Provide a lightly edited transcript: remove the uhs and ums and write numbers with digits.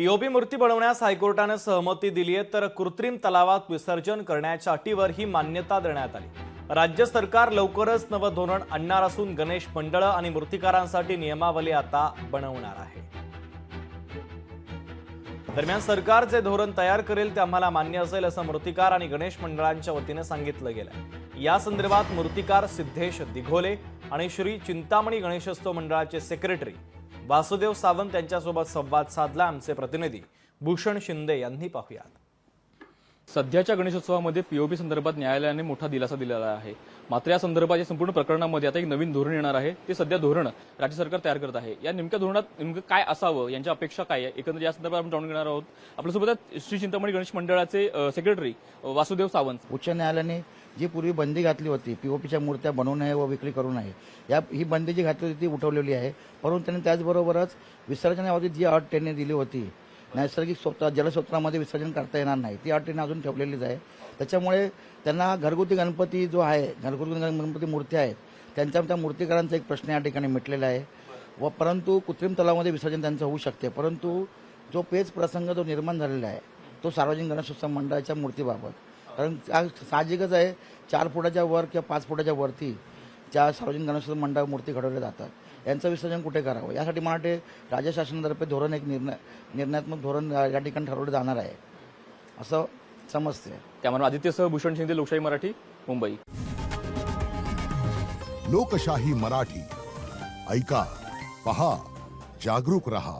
POP मूर्ती बनवण्यास हायकोर्टाने सहमती दिली आहे, तर कृत्रिम तलावात विसर्जन करण्याच्या अटीवर ही मान्यता देण्यात आली। राज्य सरकार लवकरच नवं धोरण आणणार असून गणेश मंडळ आणि मूर्तिकारांसाठी नियमावली आता बनवणार आहे। दरम्यान सरकार जे धोरण तयार करेल ते आम्हाला मान्य असेल असं मूर्तिकार आणि गणेश मंडळांच्या वतीने सांगितलं गेलंय। या संदर्भात मूर्तिकार सिद्धेश दिघोले आणि श्री चिंतामणी गणेशोत्सव मंडळाचे सेक्रेटरी वासुदेव सावंत यांच्यासोबत संवाद साधला आमचे प्रतिनिधी भूषण शिंदे यांनी। पाहूयात। सध्याच्या गणेशोत्सवामध्ये पीओपी संदर्भात न्यायालयाने मोठा दिलासा दिलेला आहे। मात्र या संदर्भाच्या संपूर्ण प्रकरणामध्ये आता एक नवीन धोरण येणार आहे। ते सध्या धोरण राज्य सरकार तयार करत आहे। या नेमक्या धोरणात नेमकं काय असावं, यांच्या अपेक्षा काय आहे, एकंदर या संदर्भात आपण जाणून घेणार आहोत। आपल्यासोबत श्री चिंतामणी गणेश मंडळाचे सेक्रेटरी वासुदेव सावंत। उच्च न्यायालयाने जी पूर्वी बंदी घातली होती पीओपीच्या मूर्त्या बनवू नये व विक्री करू नये, ही बंदी जी घातली होती ती उठवलेली आहे। परंतु त्यांनी त्याचबरोबरच विसर्जनाबाबत जी अट त्यांनी दिली होती, नैसर्गिक जलस्रोतामध्ये विसर्जन करता येणार नाही, ती अट त्यांनी अजून ठेवलेलीच आहे। त्याच्यामुळे त्यांना घरगुती गणपती जो आहे, घरगुती गणपती मूर्त्या आहेत, त्या मूर्तिकारांचा एक प्रश्न या ठिकाणी मिटलेला आहे व परंतु कृत्रिम तलावामध्ये विसर्जन त्यांचं होऊ शकते। परंतु जो पेच प्रसंग जो निर्माण झालेला आहे तो सार्वजनिक गणेशोत्सव मंडळाच्या मूर्तीबाबत, कारण साहजिकच आहे 4 फुटाच्या वर किंवा 5 फुटाच्या वरती ज्या सार्वजनिक गणेशोत्सव मंडळ मूर्ती घडवल्या जातात, यांचं विसर्जन कुठे करावं, यासाठी मला वाटते राज्य शासनातर्फे धोरण एक निर्णयात्मक धोरण या ठिकाणी ठरवलं जाणार आहे असं समजते। कॅमेरा आदित्यसह भूषण शिंदे, लोकशाही मराठी, मुंबई। लोकशाही मराठी ऐका, पहा, जागरूक रहा।